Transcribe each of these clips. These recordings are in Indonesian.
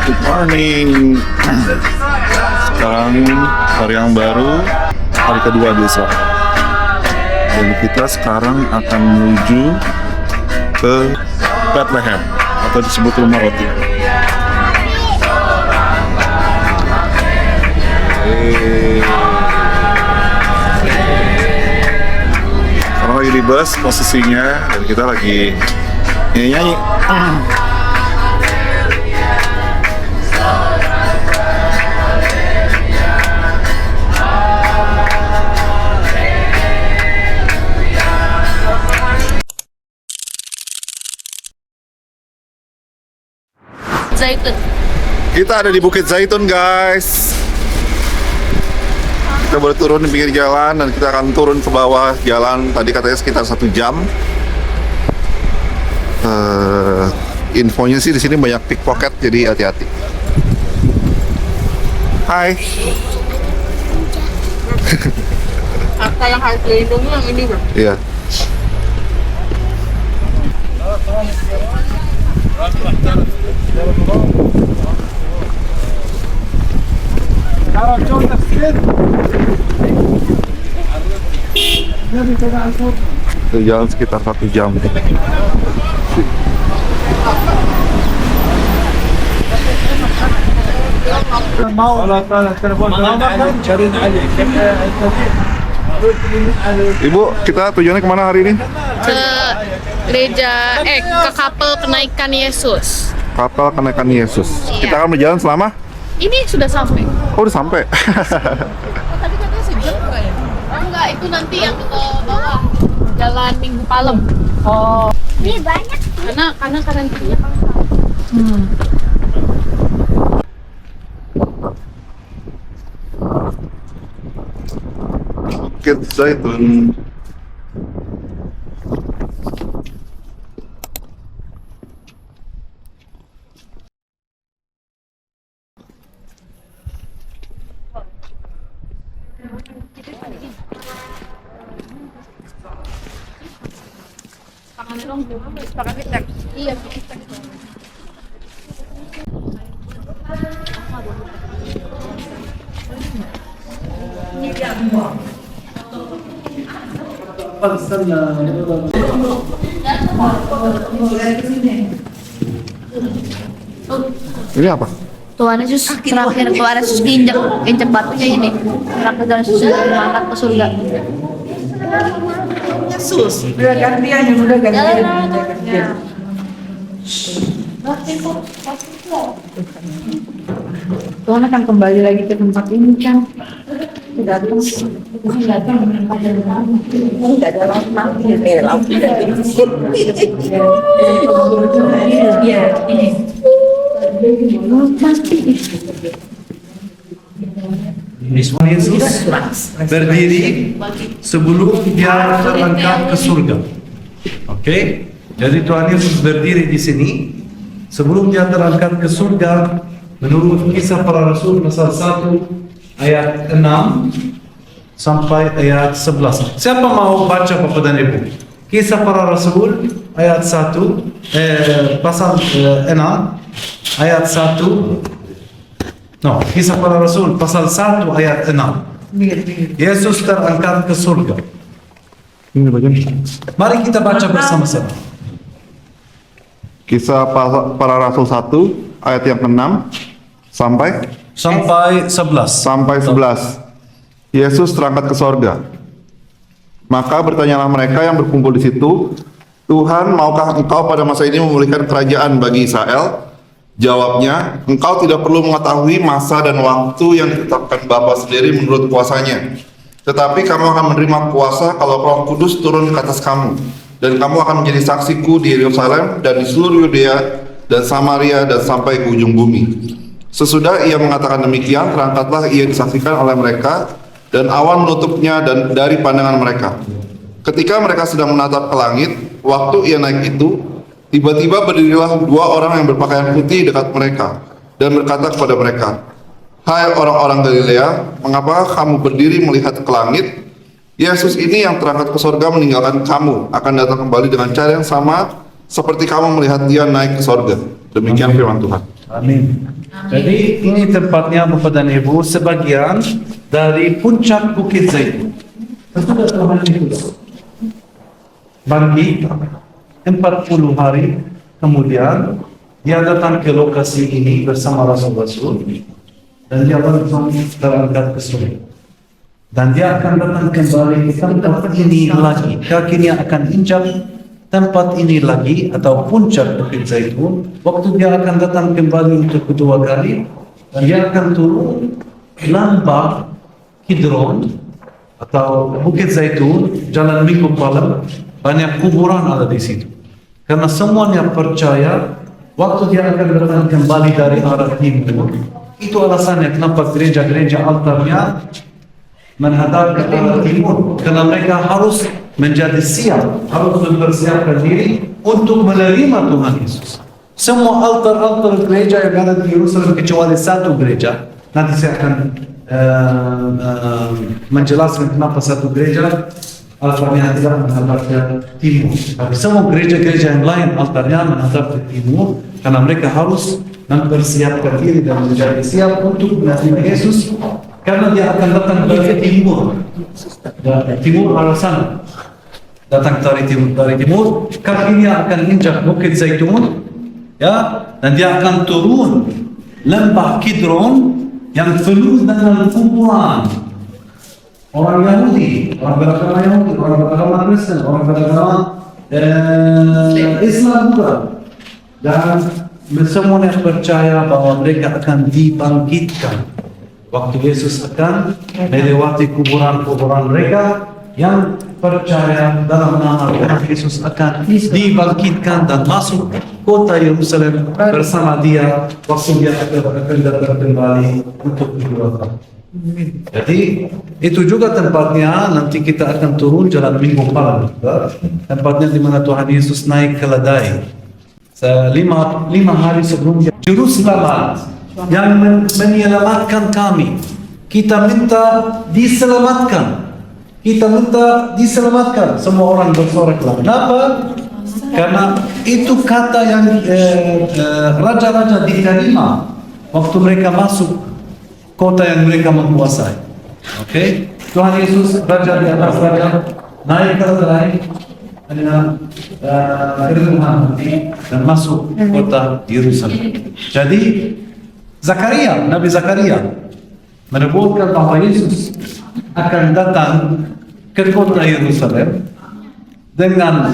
Good morning. Sekarang hari yang baru, hari kedua di Israel. Dan kita sekarang akan menuju ke Bethlehem atau disebut rumah roti. Sekarang lagi di bus posisinya dan kita lagi nyanyi. Zaitun. Kita ada di Bukit Zaitun, guys. Kita baru turun di pinggir jalan dan kita akan turun ke bawah jalan. Tadi katanya sekitar 1 jam. Infonya sih di sini banyak pickpocket, jadi hati-hati. Hai. Apa yang harus dilindungi yang ini, bro? Iya. Itu jalan sekitar 1 jam. Ibu, kita tujuannya kemana hari ini? Ke gereja, ke kapel kenaikan Yesus. Kapal kenaikan Yesus. Iya. Kita akan berjalan selama? Ini sudah sampai. Oh, udah sampai. Tadi katanya sejam enggak ya? Enggak, itu nanti yang ke bawah. Jalan Minggu Palem. Oh. Ini banyak. Karena karantina. Bukit Zaitun. Iya. Ini apa? Tuhan Yesus terakhir Tuhan Yesus injak batunya ini. Terakhir Tuhan Yesus diangkat ke surga. Yesus udah gantian yang udah gantian. Tuhan akan kembali lagi ke tempat ini kan. Datang tidak ada laut mati laut ya ini Yesus berdiri sebelum dia terangkat ke surga. Oke? Jadi Tuhan Yesus berdiri di sini sebelum dia terangkat ke surga menurut Kisah Para Rasul pasal 1 ayat 6 sampai ayat 11. Siapa mau baca Bapak dan Ibu? Kisah Para Rasul ayat 1 pasal 6 ayat 1. No, Kisah Para Rasul pasal 1 ayat 6. Yesus terangkat ke surga. Ini bagian. Mari kita baca bersama-sama. Kisah Para Rasul 1 ayat yang ke-6 sampai 11. sampai 11. Yesus terangkat ke sorga. Maka bertanyalah mereka yang berkumpul di situ, Tuhan, maukah engkau pada masa ini memulihkan kerajaan bagi Israel? Jawabnya, engkau tidak perlu mengetahui masa dan waktu yang ditetapkan Bapa sendiri menurut kuasanya. Tetapi kamu akan menerima kuasa kalau Roh Kudus turun ke atas kamu. Dan kamu akan menjadi saksiku di Yerusalem dan di seluruh Yudea dan Samaria dan sampai ke ujung bumi. Sesudah ia mengatakan demikian, terangkatlah ia disaksikan oleh mereka dan awan menutupnya dan dari pandangan mereka. Ketika mereka sedang menatap ke langit, waktu ia naik itu, tiba-tiba berdirilah 2 orang yang berpakaian putih dekat mereka dan berkata kepada mereka, "Hai orang-orang Galilea, mengapa kamu berdiri melihat ke langit? Yesus ini yang terangkat ke sorga meninggalkan kamu, akan datang kembali dengan cara yang sama seperti kamu melihat dia naik ke sorga." Demikian firman Tuhan. Amin. Jadi ini tempatnya Bapak dan Ibu, sebagian dari puncak Bukit Zaitun. Sesudah Tuhan Yesus bangkit 40 hari kemudian, dia datang ke lokasi ini bersama Rasul-Rasul dan dia langsung terangkat ke surga. Dan dia akan datang kembali ke tempat ini lagi. Kakinya akan injak tempat ini lagi atau puncak Bukit Zaitun. Waktu dia akan datang kembali untuk kedua kali, dan dia akan turun lembah Kidron atau Bukit Zaitun, jalan Minggu malam, banyak kuburan ada di situ. Karena semuanya percaya waktu dia akan datang kembali dari arah timur, itu alasannya kenapa gereja-gereja altarnya menghadap ke arah timur, karena mereka harus menjadi siap, harus mempersiapkan diri untuk menerima Tuhan Yesus. Semua altar-altar gereja yang ada di Yerusalem kecuali satu gereja, nanti saya akan menjelaskan kenapa satu gereja altarnya tidak menghadap ke timur. Tapi semua gereja-gereja yang lain altarnya menghadap ke timur, karena mereka harus mempersiapkan diri dan menjadi siap untuk menerima Yesus, karena dia akan datang dari timur. Timur arah sana. Datang dari timur, kakinya akan injak Bukit Zaitun, ya, dan dia akan turun lembah Kidron yang penuh dengan kuburan orang Yahudi, orang beragama Yahudi, orang beragama Kristen, orang beragama Islam juga, dan semuanya percaya bahwa mereka akan dibangkitkan waktu Yesus akan melewati kuburan-kuburan mereka yang percaya dalam nama Tuhan Yesus akan dibangkitkan dan masuk kota Yerusalem bersama dia waktu dia akan datang kembali untuk kedua kali. Jadi itu juga tempatnya nanti kita akan turun jalan Minggu malam, tempatnya di mana Tuhan Yesus naik ke ladai. Lima hari sebelumnya, Juru Selamat yang menyelamatkan kami, kita minta diselamatkan. Kita minta diselamatkan. Semua orang bersorak. Kenapa? Karena itu kata yang raja-raja diterima waktu mereka masuk kota yang mereka menguasai. Oke? Tuhan Yesus raja di atas raja naik ke ladai dengan kerendahan hati dan masuk kota Yerusalem. Jadi Nabi Zakaria menyebutkan bahwa Yesus akan datang ke kota Yerusalem dengan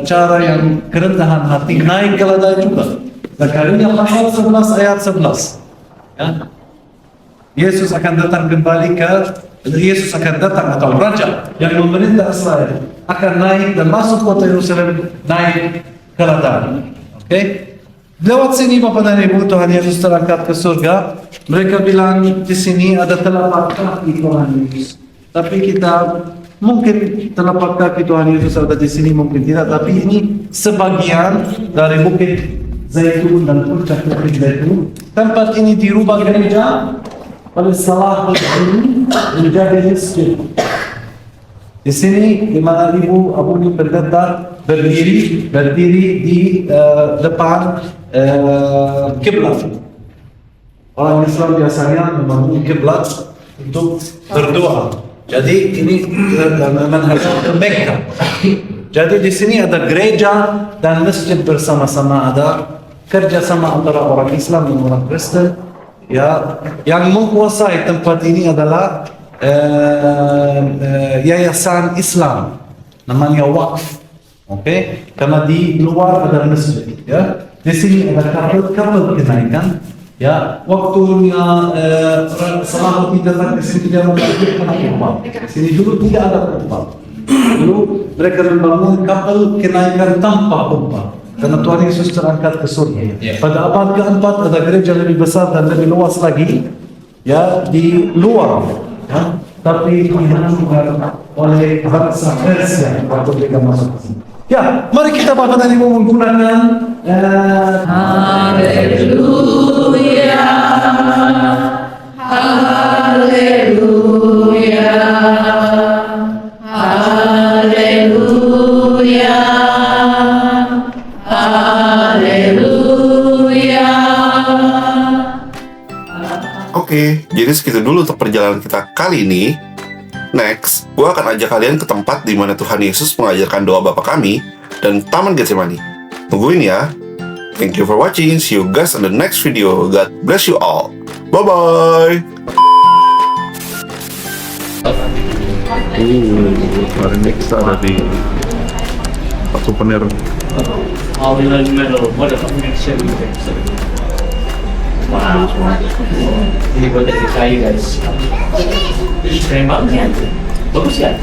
cara yang kerendahan hati, naik ke ladai juga. Zakaria pasal 11 ayat 11. Ya. Yesus akan datang atau raja yang memerintah Israel akan naik dan masuk kota Yerusalem, naik ke ladai. Oke? Lewat sini Bapak dan Ibu, Tuhan Yesus terangkat ke surga. Mereka bilang di sini ada telapak kaki Tuhan Yesus. Tapi kita mungkin telapak kaki Tuhan Yesus ada di sini, mungkin tidak. Tapi ini sebagian dari Bukit Zaitun dan puncak Bukit Zaitun. Tempat ini dirubah gereja oleh Salah al-Din menjadi masjid. Di sini di mana Ibu Abu Pendeta berdiri di depan kiblat. Orang Islam biasanya membangun kiblat untuk berdoa. Jadi ini menghadap ke Mekah. Jadi di sini ada gereja dan masjid bersama-sama, ada kerjasama antara orang Islam dan orang Kristen. Ya, yang menguasai tempat ini adalah yayasan Islam, namanya Waqf. Oke, karena di luar ada masjid. Ya, di sini ada kapal kenaikan. Ya, waktunya Salahuddin datang ke sini dia membangun kapal. Sini dulu tidak ada kapal. Dulu mereka membangun kapal kenaikan tanpa kapal. Karena Tuhan Yesus terangkat ke surga. Pada abad keempat ada gereja lebih besar dan lebih luas lagi, ya, di luar. Ya, tapi dihancurkan oleh bangsa Persia waktu mereka masuk ke sini. Ya, mari kita Bapak dan Ibu menggunakan Haleluya, Haleluya, Haleluya, Haleluya. Oke, jadi segitu dulu untuk perjalanan kita kali ini. Next, gue akan ajak kalian ke tempat di mana Tuhan Yesus mengajarkan doa Bapa kami dan Taman Getsemani. Tungguin ya. Thank you for watching. See you guys on the next video. God bless you all. Bye-bye. Hari ini kita ada di souvenir. All in the middle. What a connection with it. Wow. Ini buat dari kayu guys. Keren banget. Bagus kan?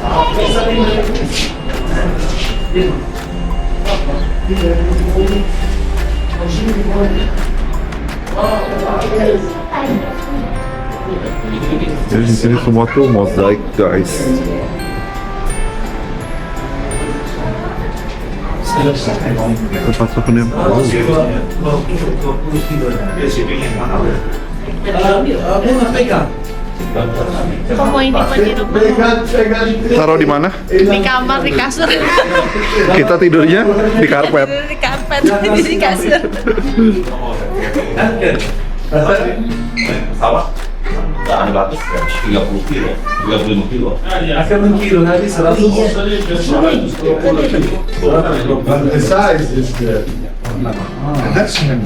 Jadi di sini semua tuh mozaik, guys. Tempat souvenir. Kok mau ini Pak di rumah? Taruh di mana? Di kamar, di kasur. Kita tidurnya di karpet. Di karpet, di kasur. Sama? 30 kilo, 35 kilo. Akan kilo nanti 100.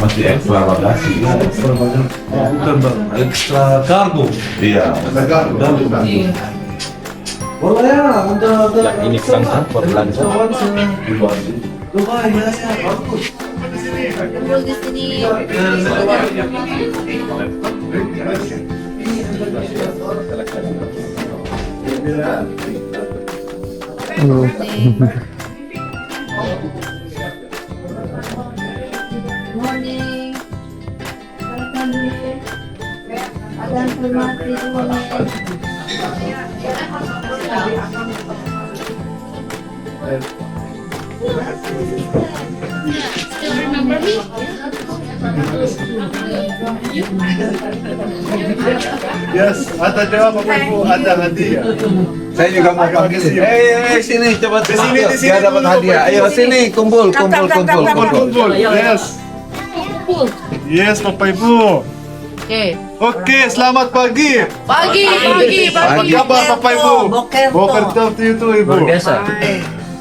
Masih ekstra bagasi. Bukan bang, ekstra kargo. Iya. Boleh ya, ada. Ini sang per belanja. Dubai ya, bagus. Kumpul di sini. Morning. Ada informasi Still remember me? Yes, ada jawab apa Ibu? Ada hadiah. Saya juga mau panggil. Sini coba Di sini, di sini biar dapat dulu, hadiah. Pak. Ayo sini kumpul. Kumpul. Yes. Yes, Bapak Ibu. Oke. Oke, selamat pagi. Pagi. Apa kabar Bapak Ibu? Boker tov to you too, Ibu.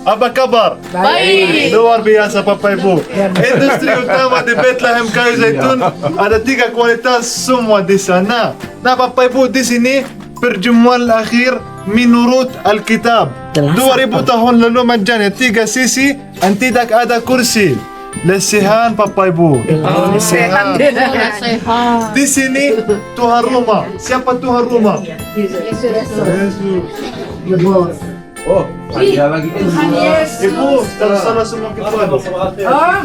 Apa kabar? Baik. Luar biasa Bapak Ibu. Industri utama di Bethlehem Kayu Zaitun ada 3 kualitas semua di sana. Nah Bapak Ibu di sini perjamuan akhir menurut Alkitab. 2000 tahun lalu majani 3 sisi dan tidak ada kursi. Lesehan Bapak Ibu. Lesehan. Sehat. Di sini Tuhan rumah. Siapa Tuhan rumah? Yesus. Oh, ada lagi. Ibu, sana semua ke Tuhan.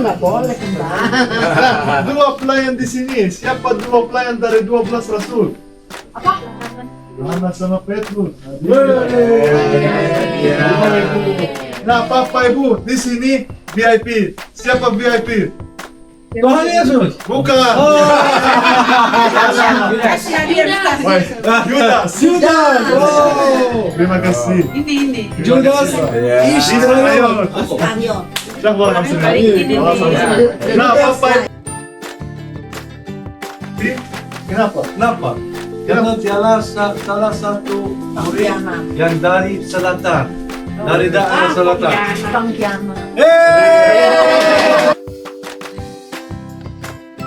Nggak boleh kembali. Dua pelayan di sini. Siapa dua pelayan dari 12 Rasul? Apa? Yohanes sama Petrus. Nah, Bapak Ibu, di sini VIP. Siapa VIP? Tuhan Yesus. Bukan. Yudas. Oh, terima kasih. Judas. Israel. Siapa orang sini? Nah, Bapak Ibu. Kenapa? Kenapa? Karena dialah salah satu murid yang dari selatan. Dari daerah selatan. Bang Kiamat. Hey!